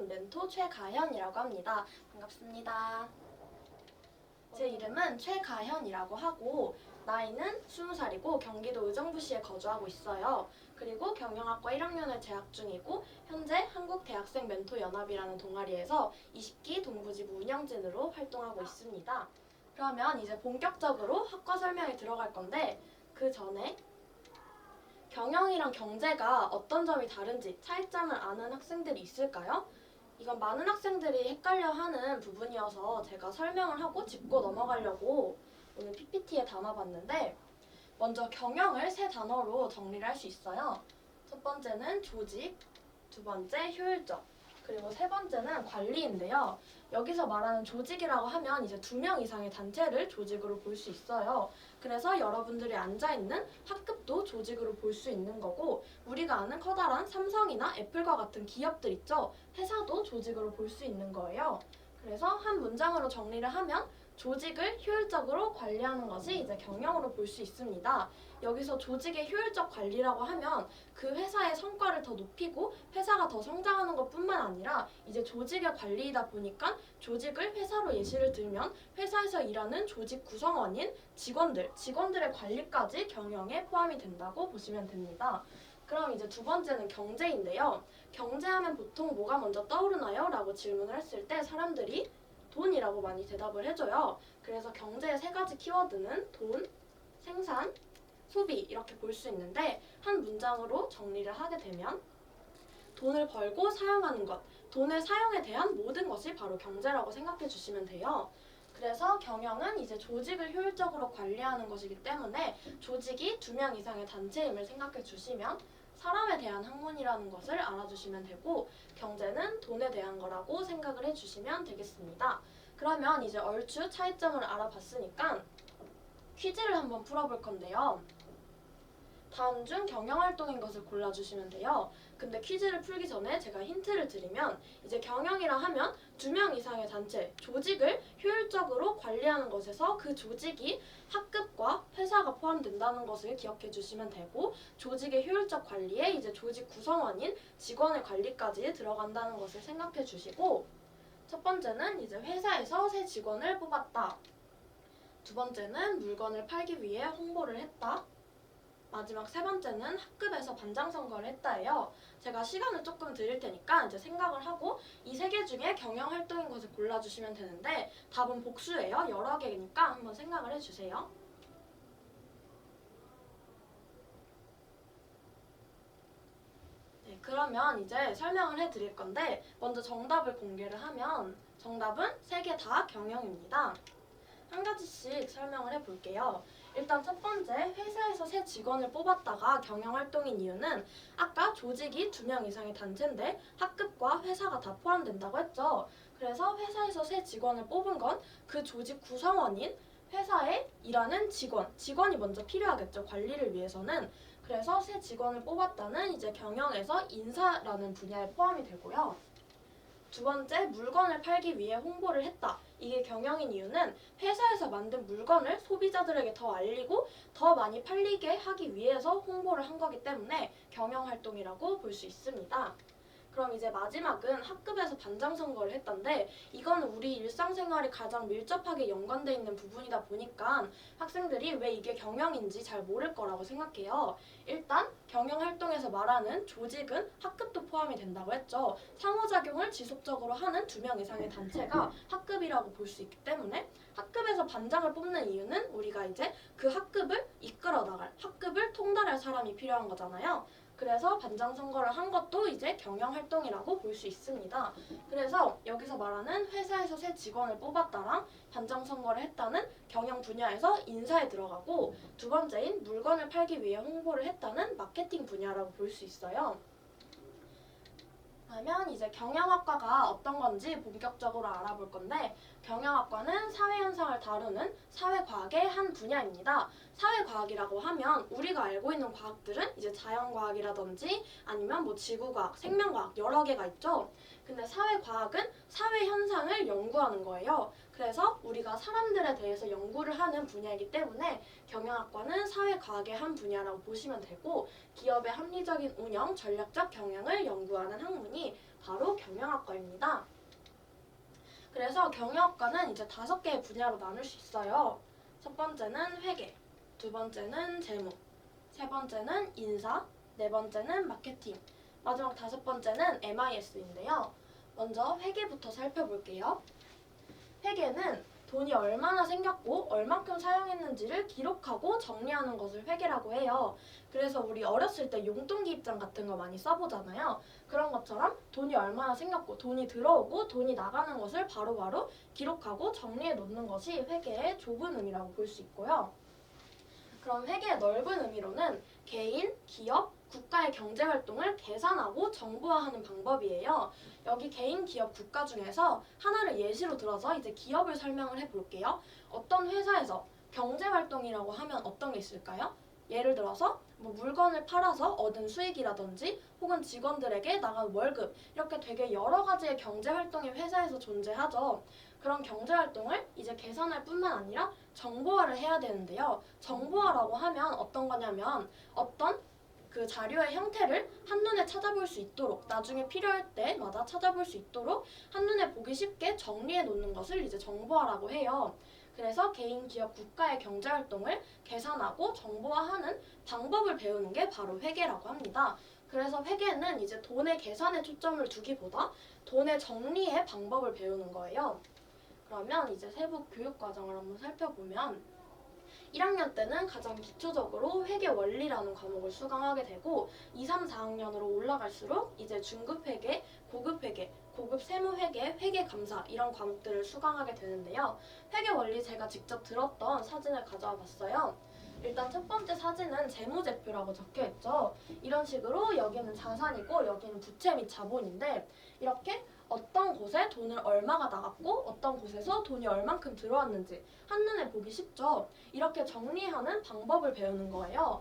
저는 멘토 최가현이라고 합니다. 반갑습니다. 제 이름은 최가현이라고 하고 나이는 20살이고 경기도 의정부시에 거주하고 있어요. 그리고 경영학과 1학년을 재학 중이고 현재 한국대학생 멘토연합이라는 동아리에서 20기 동부지부 운영진으로 활동하고 있습니다. 그러면 이제 본격적으로 학과 설명에 들어갈 건데 그 전에 경영이랑 경제가 어떤 점이 다른지 차이점을 아는 학생들이 있을까요? 이건 많은 학생들이 헷갈려하는 부분이어서 제가 설명을 하고 짚고 넘어가려고 오늘 PPT에 담아봤는데 먼저 경영을 세 단어로 정리를 할 수 있어요. 첫 번째는 조직, 두 번째 효율적, 그리고 세 번째는 관리인데요. 여기서 말하는 조직이라고 하면 이제 2명 이상의 단체를 조직으로 볼 수 있어요. 그래서 여러분들이 앉아있는 학급도 조직으로 볼 수 있는 거고 우리가 아는 커다란 삼성이나 애플과 같은 기업들 있죠. 회사도 조직으로 볼 수 있는 거예요. 그래서 한 문장으로 정리를 하면 조직을 효율적으로 관리하는 것이 이제 경영으로 볼 수 있습니다. 여기서 조직의 효율적 관리라고 하면 그 회사의 성과를 더 높이고 회사가 더 성장하는 것뿐만 아니라 이제 조직의 관리이다 보니까 조직을 회사로 예시를 들면 회사에서 일하는 조직 구성원인 직원들의 관리까지 경영에 포함이 된다고 보시면 됩니다. 그럼 이제 두 번째는 경제인데요. 경제하면 보통 뭐가 먼저 떠오르나요? 라고 질문을 했을 때 사람들이 돈이라고 많이 대답을 해줘요. 그래서 경제의 세 가지 키워드는 돈, 생산, 소비 이렇게 볼 수 있는데 한 문장으로 정리를 하게 되면 돈을 벌고 사용하는 것, 돈의 사용에 대한 모든 것이 바로 경제라고 생각해 주시면 돼요. 그래서 경영은 이제 조직을 효율적으로 관리하는 것이기 때문에 조직이 2명 이상의 단체임을 생각해 주시면 사람에 대한 학문이라는 것을 알아주시면 되고 경제는 돈에 대한 거라고 생각을 해주시면 되겠습니다. 그러면 이제 얼추 차이점을 알아봤으니까 퀴즈를 한번 풀어볼 건데요. 다음 중 경영활동인 것을 골라주시면 돼요. 근데 퀴즈를 풀기 전에 제가 힌트를 드리면 이제 경영이라 하면 2명 이상의 단체, 조직을 효율적으로 관리하는 것에서 그 조직이 학급과 회사가 포함된다는 것을 기억해 주시면 되고 조직의 효율적 관리에 이제 조직 구성원인 직원의 관리까지 들어간다는 것을 생각해 주시고 첫 번째는 이제 회사에서 새 직원을 뽑았다. 두 번째는 물건을 팔기 위해 홍보를 했다. 마지막 세 번째는 학급에서 반장 선거를 했다예요. 제가 시간을 조금 드릴 테니까 이제 생각을 하고 이 세 개 중에 경영 활동인 것을 골라주시면 되는데 답은 복수예요. 여러 개니까 한번 생각을 해주세요. 네, 그러면 이제 설명을 해드릴 건데 먼저 정답을 공개를 하면 정답은 세 개 다 경영입니다. 한 가지씩 설명을 해볼게요. 일단 첫 번째, 회사에서 새 직원을 뽑았다가 경영활동인 이유는 아까 조직이 2명 이상의 단체인데 학급과 회사가 다 포함된다고 했죠. 그래서 회사에서 새 직원을 뽑은 건 그 조직 구성원인 회사에 일하는 직원이 먼저 필요하겠죠. 관리를 위해서는. 그래서 새 직원을 뽑았다는 이제 경영에서 인사라는 분야에 포함이 되고요. 두 번째, 물건을 팔기 위해 홍보를 했다. 이게 경영인 이유는 회사에서 만든 물건을 소비자들에게 더 알리고 더 많이 팔리게 하기 위해서 홍보를 한 거기 때문에 경영활동이라고 볼 수 있습니다. 그럼 이제 마지막은 학급에서 반장 선거를 했던데 이건 우리 일상생활이 가장 밀접하게 연관돼 있는 부분이다 보니까 학생들이 왜 이게 경영인지 잘 모를 거라고 생각해요. 일단 경영활동에서 말하는 조직은 학급도 포함이 된다고 했죠. 상호작용을 지속적으로 하는 2명 이상의 단체가 학급이라고 볼 수 있기 때문에 학급에서 반장을 뽑는 이유는 우리가 이제 그 학급을 이끌어 나갈, 학급을 통달할 사람이 필요한 거잖아요. 그래서 반장 선거를 한 것도 이제 경영 활동이라고 볼 수 있습니다. 그래서 여기서 말하는 회사에서 새 직원을 뽑았다랑 반장 선거를 했다는 경영 분야에서 인사에 들어가고 두 번째인 물건을 팔기 위해 홍보를 했다는 마케팅 분야라고 볼 수 있어요. 그러면 이제 경영학과가 어떤 건지 본격적으로 알아볼 건데 경영학과는 사회현상을 다루는 사회과학의 한 분야입니다. 사회과학이라고 하면 우리가 알고 있는 과학들은 이제 자연과학이라든지 아니면 뭐 지구과학, 생명과학 여러 개가 있죠. 근데 사회과학은 사회현상을 연구하는 거예요. 그래서 우리가 사람들에 대해서 연구를 하는 분야이기 때문에 경영학과는 사회과학의 한 분야라고 보시면 되고 기업의 합리적인 운영, 전략적 경영을 연구하는 학문이 바로 경영학과입니다. 그래서 경영학과는 이제 5개의 분야로 나눌 수 있어요. 첫 번째는 회계, 두 번째는 재무, 세 번째는 인사, 네 번째는 마케팅, 마지막 5번째는 MIS인데요. 먼저 회계부터 살펴볼게요. 회계는 돈이 얼마나 생겼고 얼만큼 사용했는지를 기록하고 정리하는 것을 회계라고 해요. 그래서 우리 어렸을 때 용돈기 입장 같은 거 많이 써보잖아요. 그런 것처럼 돈이 얼마나 생겼고 돈이 들어오고 돈이 나가는 것을 바로바로 기록하고 정리해 놓는 것이 회계의 좁은 의미라고 볼 수 있고요. 그럼 회계의 넓은 의미로는 개인, 기업, 국가의 경제활동을 계산하고 정보화하는 방법이에요. 여기 개인, 기업, 국가 중에서 하나를 예시로 들어서 이제 기업을 설명을 해볼게요. 어떤 회사에서 경제활동이라고 하면 어떤 게 있을까요? 예를 들어서 뭐 물건을 팔아서 얻은 수익이라든지 혹은 직원들에게 나간 월급, 이렇게 되게 여러 가지의 경제활동이 회사에서 존재하죠. 그런 경제활동을 이제 계산할 뿐만 아니라 정보화를 해야 되는데요. 정보화라고 하면 어떤 거냐면 어떤 그 자료의 형태를 한눈에 찾아볼 수 있도록, 나중에 필요할 때마다 찾아볼 수 있도록 한눈에 보기 쉽게 정리해 놓는 것을 이제 정보화라고 해요. 그래서 개인, 기업, 국가의 경제활동을 계산하고 정보화하는 방법을 배우는 게 바로 회계라고 합니다. 그래서 회계는 이제 돈의 계산에 초점을 두기보다 돈의 정리의 방법을 배우는 거예요. 그러면 이제 세부 교육 과정을 한번 살펴보면 1학년 때는 가장 기초적으로 회계 원리라는 과목을 수강하게 되고 2, 3, 4학년으로 올라갈수록 이제 중급 회계, 고급 회계, 고급 세무 회계, 회계 감사 이런 과목들을 수강하게 되는데요. 회계 원리 제가 직접 들었던 사진을 가져와 봤어요. 일단 첫 번째 사진은 재무제표라고 적혀 있죠. 이런 식으로 여기는 자산이고 여기는 부채 및 자본인데 이렇게 어떤 곳에 돈을 얼마가 나갔고 어떤 곳에서 돈이 얼만큼 들어왔는지 한눈에 보기 쉽죠. 이렇게 정리하는 방법을 배우는 거예요.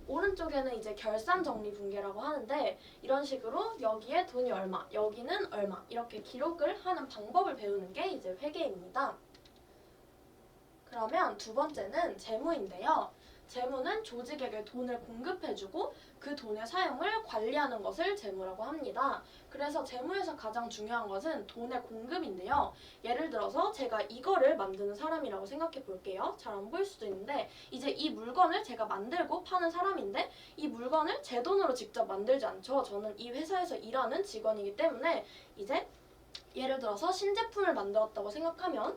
오른쪽에는 이제 결산 정리 분계라고 하는데 이런 식으로 여기에 돈이 얼마, 여기는 얼마 이렇게 기록을 하는 방법을 배우는 게 이제 회계입니다. 그러면 두 번째는 재무인데요. 재무는 조직에게 돈을 공급해주고 그 돈의 사용을 관리하는 것을 재무라고 합니다. 그래서 재무에서 가장 중요한 것은 돈의 공급인데요. 예를 들어서 제가 이거를 만드는 사람이라고 생각해 볼게요. 잘 안 보일 수도 있는데 이제 이 물건을 제가 만들고 파는 사람인데 이 물건을 제 돈으로 직접 만들지 않죠. 저는 이 회사에서 일하는 직원이기 때문에 이제 예를 들어서 신제품을 만들었다고 생각하면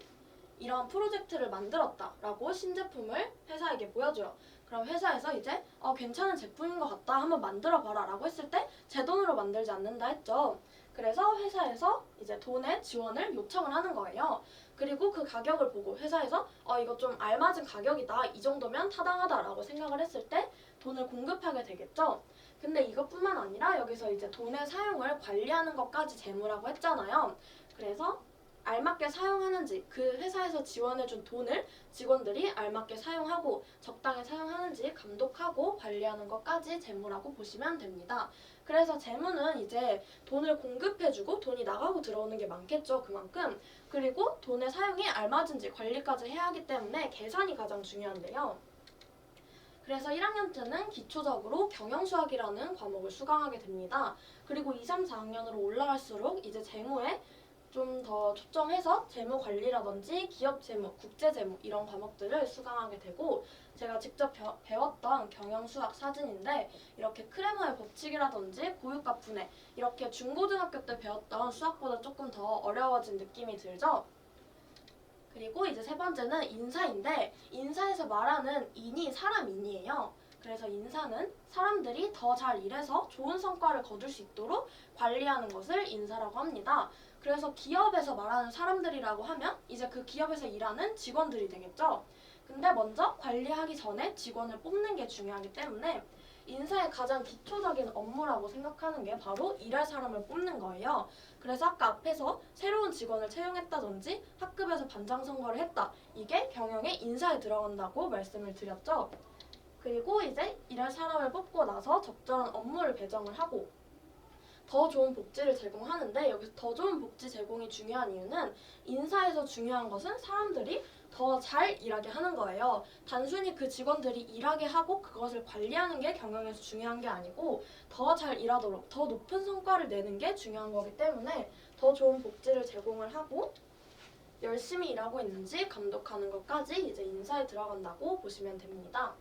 이런 프로젝트를 만들었다라고 신제품을 회사에게 보여줘요. 그럼 회사에서 이제 괜찮은 제품인 것 같다 한번 만들어봐라 라고 했을 때 제 돈으로 만들지 않는다 했죠. 그래서 회사에서 이제 돈의 지원을 요청을 하는 거예요. 그리고 그 가격을 보고 회사에서 이거 좀 알맞은 가격이다, 이 정도면 타당하다라고 생각을 했을 때 돈을 공급하게 되겠죠. 근데 이것뿐만 아니라 여기서 이제 돈의 사용을 관리하는 것까지 재무라고 했잖아요. 그래서 알맞게 사용하는지, 그 회사에서 지원해준 돈을 직원들이 알맞게 사용하고 적당히 사용하는지 감독하고 관리하는 것까지 재무라고 보시면 됩니다. 그래서 재무는 이제 돈을 공급해주고 돈이 나가고 들어오는 게 많겠죠, 그만큼. 그리고 돈의 사용이 알맞은지 관리까지 해야 하기 때문에 계산이 가장 중요한데요. 그래서 1학년 때는 기초적으로 경영수학이라는 과목을 수강하게 됩니다. 그리고 2, 3, 4학년으로 올라갈수록 이제 재무에 좀 더 초점해서 재무 관리라든지 기업 재무, 국제 재무 이런 과목들을 수강하게 되고 제가 직접 배웠던 경영 수학 사진인데 이렇게 크레머의 법칙이라든지 고유가 분해 이렇게 중고등학교 때 배웠던 수학보다 조금 더 어려워진 느낌이 들죠. 그리고 이제 세 번째는 인사인데 인사에서 말하는 인이 사람 인이에요. 그래서 인사는 사람들이 더 잘 일해서 좋은 성과를 거둘 수 있도록 관리하는 것을 인사라고 합니다. 그래서 기업에서 말하는 사람들이라고 하면 이제 그 기업에서 일하는 직원들이 되겠죠. 근데 먼저 관리하기 전에 직원을 뽑는 게 중요하기 때문에 인사의 가장 기초적인 업무라고 생각하는 게 바로 일할 사람을 뽑는 거예요. 그래서 아까 앞에서 새로운 직원을 채용했다든지 학급에서 반장 선거를 했다. 이게 경영의 인사에 들어간다고 말씀을 드렸죠. 그리고 이제 일할 사람을 뽑고 나서 적절한 업무를 배정을 하고 더 좋은 복지를 제공하는데 여기서 더 좋은 복지 제공이 중요한 이유는 인사에서 중요한 것은 사람들이 더 잘 일하게 하는 거예요. 단순히 그 직원들이 일하게 하고 그것을 관리하는 게 경영에서 중요한 게 아니고 더 잘 일하도록 더 높은 성과를 내는 게 중요한 거기 때문에 더 좋은 복지를 제공을 하고 열심히 일하고 있는지 감독하는 것까지 이제 인사에 들어간다고 보시면 됩니다.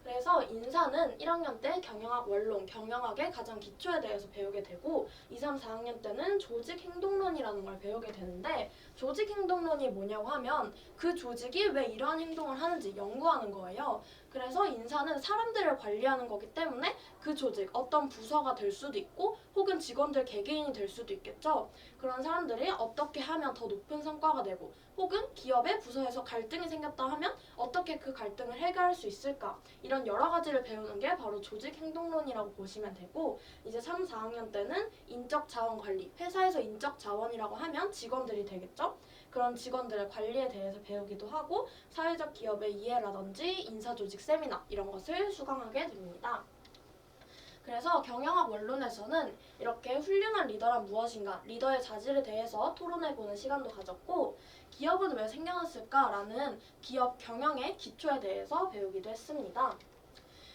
그래서 인사는 1학년 때 경영학 원론, 경영학의 가장 기초에 대해서 배우게 되고 2, 3, 4학년 때는 조직행동론이라는 걸 배우게 되는데 조직행동론이 뭐냐고 하면 그 조직이 왜 이러한 행동을 하는지 연구하는 거예요. 그래서 인사는 사람들을 관리하는 거기 때문에 그 조직, 어떤 부서가 될 수도 있고 혹은 직원들 개개인이 될 수도 있겠죠. 그런 사람들이 어떻게 하면 더 높은 성과가 되고 혹은 기업의 부서에서 갈등이 생겼다 하면 어떻게 그 갈등을 해결할 수 있을까 이런 여러 가지를 배우는 게 바로 조직행동론이라고 보시면 되고 이제 3, 4학년 때는 인적자원관리, 회사에서 인적자원이라고 하면 직원들이 되겠죠. 그런 직원들의 관리에 대해서 배우기도 하고 사회적 기업의 이해라든지 인사조직 세미나 이런 것을 수강하게 됩니다. 그래서 경영학 원론에서는 이렇게 훌륭한 리더란 무엇인가, 리더의 자질에 대해서 토론해보는 시간도 가졌고 기업은 왜 생겨났을까라는 기업 경영의 기초에 대해서 배우기도 했습니다.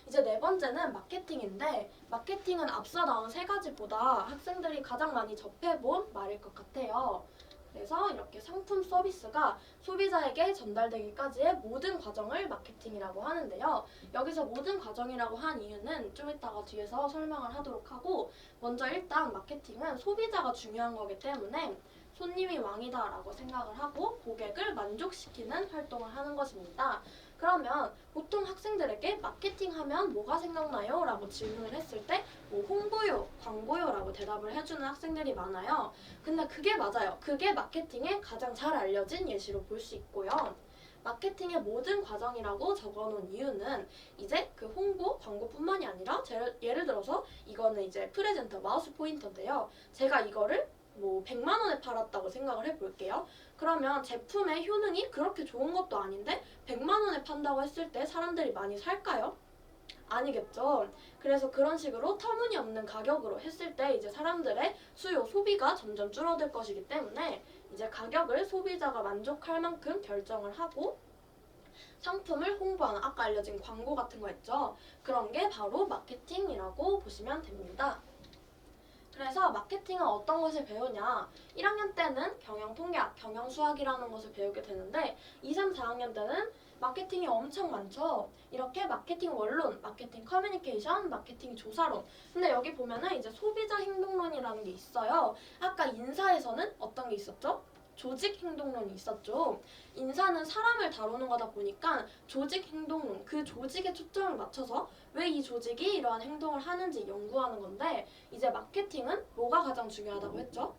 이제 네 번째는 마케팅인데 마케팅은 앞서 나온 세 가지보다 학생들이 가장 많이 접해본 말일 것 같아요. 그래서 이렇게 상품 서비스가 소비자에게 전달되기까지의 모든 과정을 마케팅이라고 하는데요. 여기서 모든 과정이라고 한 이유는 좀 이따가 뒤에서 설명을 하도록 하고 먼저 일단 마케팅은 소비자가 중요한 거기 때문에 손님이 왕이다라고 생각을 하고 고객을 만족시키는 활동을 하는 것입니다. 그러면 보통 학생들에게 마케팅하면 뭐가 생각나요? 라고 질문을 했을 때 뭐 홍보요, 광고요 라고 대답을 해주는 학생들이 많아요. 근데 그게 맞아요. 그게 마케팅의 가장 잘 알려진 예시로 볼 수 있고요. 마케팅의 모든 과정이라고 적어놓은 이유는 이제 그 홍보, 광고뿐만이 아니라 예를 들어서 이거는 이제 프레젠터, 마우스 포인터인데요. 제가 이거를 뭐 100만 원에 팔았다고 생각을 해볼게요. 그러면 제품의 효능이 그렇게 좋은 것도 아닌데 100만 원에 판다고 했을 때 사람들이 많이 살까요? 아니겠죠. 그래서 그런 식으로 터무니없는 가격으로 했을 때 이제 사람들의 수요, 소비가 점점 줄어들 것이기 때문에 이제 가격을 소비자가 만족할 만큼 결정을 하고 상품을 홍보하는 아까 알려진 광고 같은 거 있죠. 그런 게 바로 마케팅이라고 보시면 됩니다. 그래서 마케팅은 어떤 것을 배우냐 1학년 때는 경영통계학, 경영수학이라는 것을 배우게 되는데 2, 3, 4학년 때는 마케팅이 엄청 많죠. 이렇게 마케팅 원론, 마케팅 커뮤니케이션, 마케팅 조사론. 근데 여기 보면은 이제 소비자 행동론이라는 게 있어요. 아까 인사에서는 어떤 게 있었죠? 조직 행동론이 있었죠. 인사는 사람을 다루는 거다 보니까 조직 행동론, 그 조직에 초점을 맞춰서 왜 이 조직이 이러한 행동을 하는지 연구하는 건데 이제 마케팅은 뭐가 가장 중요하다고 했죠?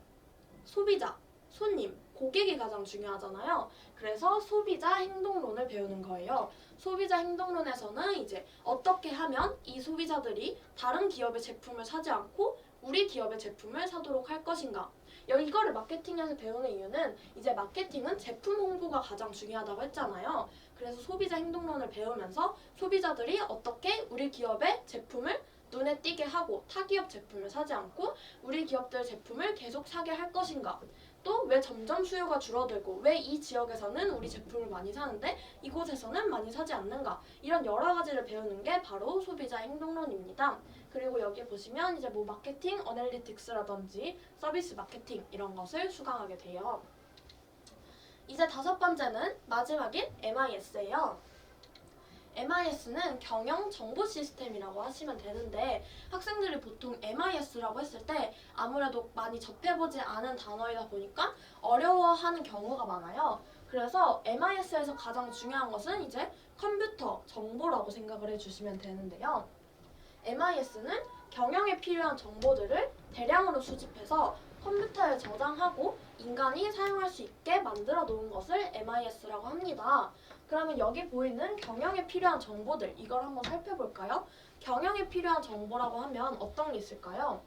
소비자, 손님, 고객이 가장 중요하잖아요. 그래서 소비자 행동론을 배우는 거예요. 소비자 행동론에서는 이제 어떻게 하면 이 소비자들이 다른 기업의 제품을 사지 않고 우리 기업의 제품을 사도록 할 것인가. 이거를 마케팅에서 배우는 이유는 이제 마케팅은 제품 홍보가 가장 중요하다고 했잖아요. 그래서 소비자 행동론을 배우면서 소비자들이 어떻게 우리 기업의 제품을 눈에 띄게 하고 타 기업 제품을 사지 않고 우리 기업들 제품을 계속 사게 할 것인가. 또 왜 점점 수요가 줄어들고 왜 이 지역에서는 우리 제품을 많이 사는데 이곳에서는 많이 사지 않는가. 이런 여러 가지를 배우는 게 바로 소비자 행동론입니다. 그리고 여기 보시면 이제 뭐 마케팅, 어널리틱스라든지 서비스 마케팅 이런 것을 수강하게 돼요. 이제 다섯 번째는 마지막인 MIS예요. MIS는 경영 정보 시스템이라고 하시면 되는데 학생들이 보통 MIS라고 했을 때 아무래도 많이 접해보지 않은 단어이다 보니까 어려워하는 경우가 많아요. 그래서 MIS에서 가장 중요한 것은 이제 컴퓨터 정보라고 생각을 해주시면 되는데요. MIS는 경영에 필요한 정보들을 대량으로 수집해서 컴퓨터에 저장하고 인간이 사용할 수 있게 만들어 놓은 것을 MIS라고 합니다. 그러면 여기 보이는 경영에 필요한 정보들 이걸 한번 살펴볼까요? 경영에 필요한 정보라고 하면 어떤 게 있을까요?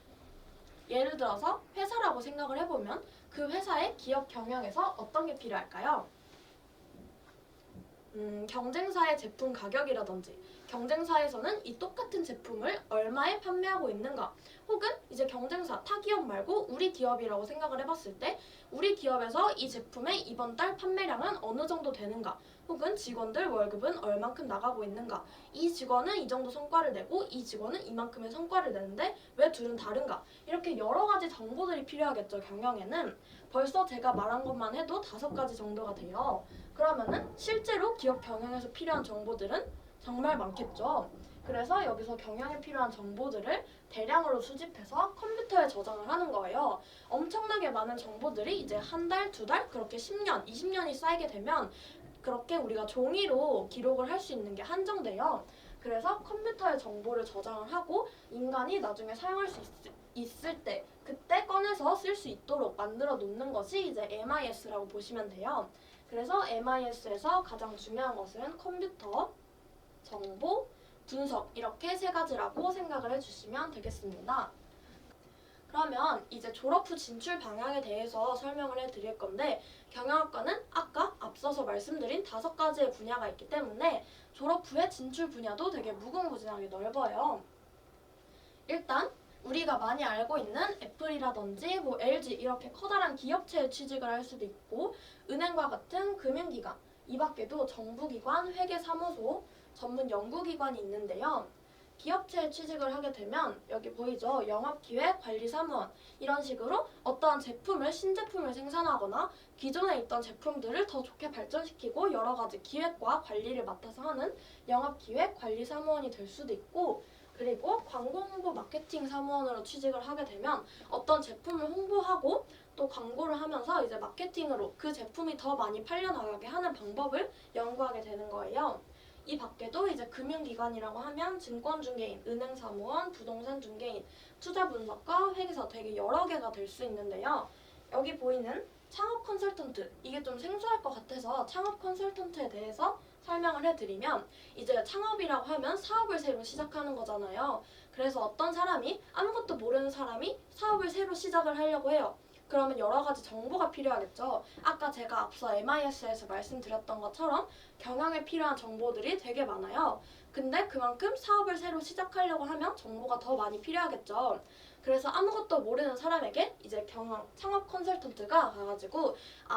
예를 들어서 회사라고 생각을 해보면 그 회사의 기업 경영에서 어떤 게 필요할까요? 경쟁사의 제품 가격이라든지 경쟁사에서는 이 똑같은 제품을 얼마에 판매하고 있는가, 혹은 이제 경쟁사 타 기업 말고 우리 기업이라고 생각을 해봤을 때 우리 기업에서 이 제품의 이번 달 판매량은 어느 정도 되는가, 혹은 직원들 월급은 얼만큼 나가고 있는가, 이 직원은 이 정도 성과를 내고 이 직원은 이만큼의 성과를 내는데 왜 둘은 다른가, 이렇게 여러 가지 정보들이 필요하겠죠. 경영에는 벌써 제가 말한 것만 해도 5가지 정도가 돼요. 그러면은 실제로 기업 경영에서 필요한 정보들은 정말 많겠죠. 그래서 여기서 경영에 필요한 정보들을 대량으로 수집해서 컴퓨터에 저장을 하는 거예요. 엄청나게 많은 정보들이 이제 한 달, 2달, 그렇게 10년, 20년이 쌓이게 되면 그렇게 우리가 종이로 기록을 할 수 있는 게 한정돼요. 그래서 컴퓨터에 정보를 저장을 하고 인간이 나중에 사용할 수 있을 때 그때 꺼내서 쓸 수 있도록 만들어 놓는 것이 이제 MIS라고 보시면 돼요. 그래서 MIS에서 가장 중요한 것은 컴퓨터, 정보, 분석, 이렇게 3가지라고 생각을 해주시면 되겠습니다. 그러면 이제 졸업 후 진출 방향에 대해서 설명을 해드릴 건데, 경영학과는 아까 앞서서 말씀드린 5가지의 분야가 있기 때문에 졸업 후의 진출 분야도 되게 무궁무진하게 넓어요. 일단 우리가 많이 알고 있는 애플이라든지 LG 이렇게 커다란 기업체에 취직을 할 수도 있고, 은행과 같은 금융기관, 이 밖에도 정부기관, 회계사무소, 전문 연구기관이 있는데요. 기업체에 취직을 하게 되면 여기 보이죠? 영업기획, 관리사무원, 이런 식으로 어떠한 제품을, 신제품을 생산하거나 기존에 있던 제품들을 더 좋게 발전시키고 여러 가지 기획과 관리를 맡아서 하는 영업기획, 관리사무원이 될 수도 있고, 그리고 광고 홍보 마케팅 사무원으로 취직을 하게 되면 어떤 제품을 홍보하고 또 광고를 하면서 이제 마케팅으로 그 제품이 더 많이 팔려나가게 하는 방법을 연구하게 되는 거예요. 이 밖에도 이제 금융기관이라고 하면 증권중개인, 은행사무원, 부동산중개인, 투자분석가, 회계사 되게 여러 개가 될 수 있는데요. 여기 보이는 창업 컨설턴트, 이게 좀 생소할 것 같아서 창업 컨설턴트에 대해서 설명을 해드리면, 이제 창업이라고 하면 사업을 새로 시작하는 거잖아요. 그래서 어떤 사람이, 아무것도 모르는 사람이 사업을 새로 시작을 하려고 해요. 그러면 여러 가지 정보가 필요하겠죠. 아까 제가 앞서 MIS에서 말씀드렸던 것처럼 경영에 필요한 정보들이 되게 많아요. 근데 그만큼 사업을 새로 시작하려고 하면 정보가 더 많이 필요하겠죠. 그래서 아무것도 모르는 사람에게 이제 경영, 창업 컨설턴트가 가가지고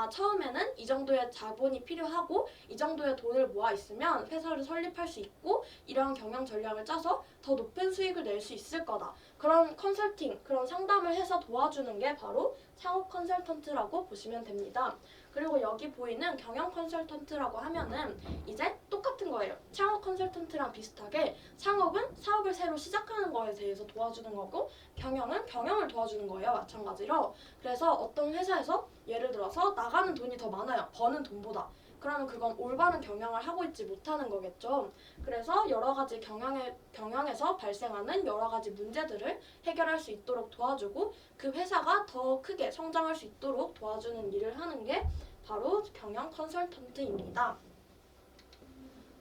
처음에는 이 정도의 자본이 필요하고 이 정도의 돈을 모아 있으면 회사를 설립할 수 있고 이러한 경영 전략을 짜서 더 높은 수익을 낼 수 있을 거다. 그런 컨설팅, 그런 상담을 해서 도와주는 게 바로 창업 컨설턴트라고 보시면 됩니다. 그리고 여기 보이는 경영 컨설턴트라고 하면은 이제 똑같은 거예요. 창업 컨설턴트랑 비슷하게 창업은 사업을 새로 시작하는 거에 대해서 도와주는 거고, 경영은 경영을 도와주는 거예요. 마찬가지로. 그래서 어떤 회사에서 예를 들어서 나가는 돈이 더 많아요. 버는 돈보다. 그러면 그건 올바른 경영을 하고 있지 못하는 거겠죠. 그래서 여러 가지 경영에서 발생하는 여러 가지 문제들을 해결할 수 있도록 도와주고 그 회사가 더 크게 성장할 수 있도록 도와주는 일을 하는 게 바로 경영 컨설턴트입니다.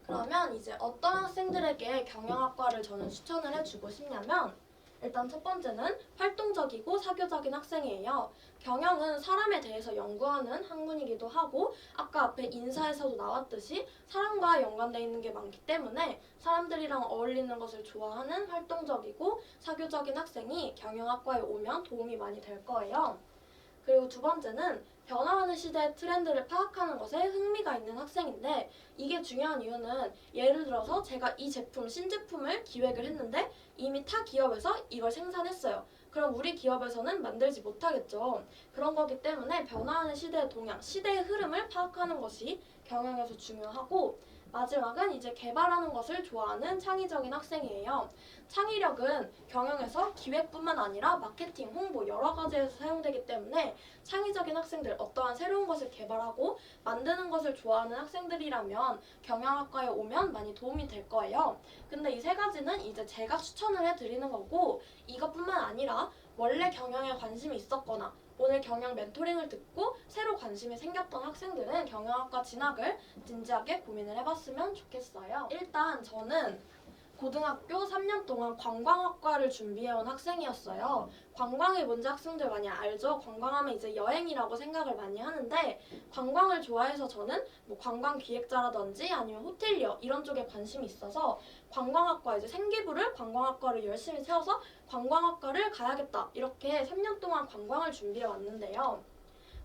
그러면 이제 어떤 학생들에게 경영학과를 저는 추천을 해주고 싶냐면, 일단 첫 번째는 활동적이고 사교적인 학생이에요. 경영은 사람에 대해서 연구하는 학문이기도 하고 아까 앞에 인사에서도 나왔듯이 사람과 연관되어 있는 게 많기 때문에 사람들이랑 어울리는 것을 좋아하는 활동적이고 사교적인 학생이 경영학과에 오면 도움이 많이 될 거예요. 그리고 두 번째는 변화하는 시대의 트렌드를 파악하는 것에 흥미가 있는 학생인데, 이게 중요한 이유는 예를 들어서 제가 이 제품, 신제품을 기획을 했는데 이미 타 기업에서 이걸 생산했어요. 그럼 우리 기업에서는 만들지 못하겠죠. 그런 거기 때문에 변화하는 시대의 동향, 시대의 흐름을 파악하는 것이 경영에서 중요하고, 마지막은 이제 개발하는 것을 좋아하는 창의적인 학생이에요. 창의력은 경영에서 기획뿐만 아니라 마케팅, 홍보 여러 가지에서 사용되기 때문에 창의적인 학생들, 어떠한 새로운 것을 개발하고 만드는 것을 좋아하는 학생들이라면 경영학과에 오면 많이 도움이 될 거예요. 근데 이 3가지는 이제 제가 추천을 해드리는 거고, 이것뿐만 아니라 원래 경영에 관심이 있었거나 오늘 경영 멘토링을 듣고 새로 관심이 생겼던 학생들은 경영학과 진학을 진지하게 고민을 해봤으면 좋겠어요. 일단 저는 고등학교 3년 동안 관광학과를 준비해온 학생이었어요. 관광이 뭔지 학생들 많이 알죠? 관광하면 이제 여행이라고 생각을 많이 하는데 관광을 좋아해서 저는 뭐 관광 기획자라든지 아니면 호텔리어 이런 쪽에 관심이 있어서 관광학과 이제 생기부를 관광학과를 열심히 세워서 관광학과를 가야겠다 이렇게 3년 동안 관광을 준비해 왔는데요.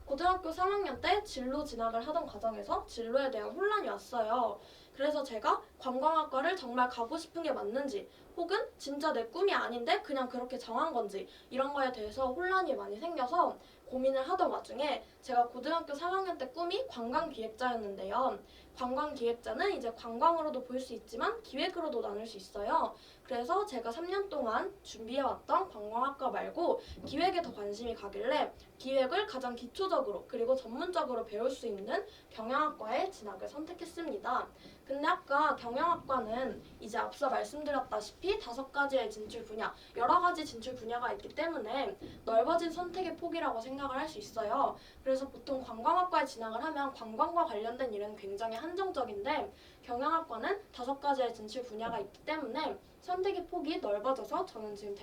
고등학교 3학년 때 진로 진학을 하던 과정에서 진로에 대한 혼란이 왔어요. 그래서 제가 관광학과를 정말 가고 싶은 게 맞는지 혹은 진짜 내 꿈이 아닌데 그냥 그렇게 정한 건지 이런 거에 대해서 혼란이 많이 생겨서 고민을 하던 와중에 제가 고등학교 3학년 때 꿈이 관광기획자였는데요. 관광기획자는 이제 관광으로도 볼 수 있지만 기획으로도 나눌 수 있어요. 그래서 제가 3년 동안 준비해왔던 관광학과 말고 기획에 더 관심이 가길래 기획을 가장 기초적으로 그리고 전문적으로 배울 수 있는 경영학과에 진학을 선택했습니다. 근데 아까 경영학과는 이제 앞서 말씀드렸다시피 5가지의 진출 분야, 여러 가지 진출 분야가 있기 때문에 넓어진 선택의 폭이라고 생각을 할 수 있어요. 그래서 보통 관광학과에 진학을 하면 관광과 관련된 일은 굉장히 한정적인데 경영학과는 5가지의 진출 분야가 있기 때문에 선택의 폭이 넓어져서 저는 지금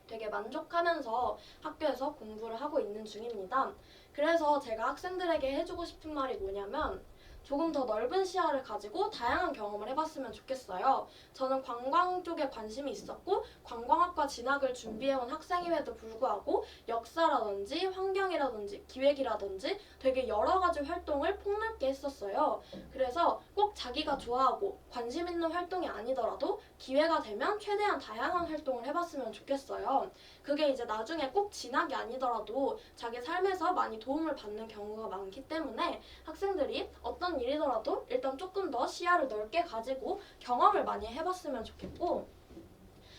되게 만족하면서 학교에서 공부를 하고 있는 중입니다. 그래서 제가 학생들에게 해주고 싶은 말이 뭐냐면 조금 더 넓은 시야를 가지고 다양한 경험을 해봤으면 좋겠어요. 저는 관광 쪽에 관심이 있었고 관광학과 진학을 준비해온 학생임에도 불구하고 역사라든지 환경이라든지 기획이라든지 되게 여러 가지 활동을 폭넓게 했었어요. 그래서 꼭 자기가 좋아하고 관심 있는 활동이 아니더라도 기회가 되면 최대한 다양한 활동을 해봤으면 좋겠어요. 그게 이제 나중에 꼭 진학이 아니더라도 자기 삶에서 많이 도움을 받는 경우가 많기 때문에 학생들이 어떤 일이더라도 일단 조금 더 시야를 넓게 가지고 경험을 많이 해봤으면 좋겠고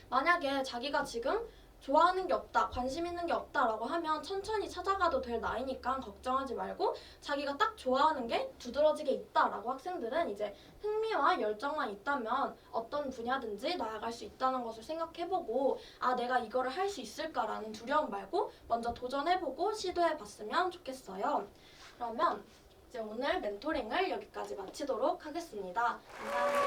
만약에 자기가 지금 좋아하는 게 없다, 관심 있는 게 없다라고 하면 천천히 찾아가도 될 나이니까 걱정하지 말고 자기가 딱 좋아하는 게 두드러지게 있다라고 학생들은 이제 흥미와 열정만 있다면 어떤 분야든지 나아갈 수 있다는 것을 생각해보고 아 내가 이거를 할 수 있을까라는 두려움 말고 먼저 도전해보고 시도해봤으면 좋겠어요. 그러면 이제 오늘 멘토링을 여기까지 마치도록 하겠습니다. 감사합니다.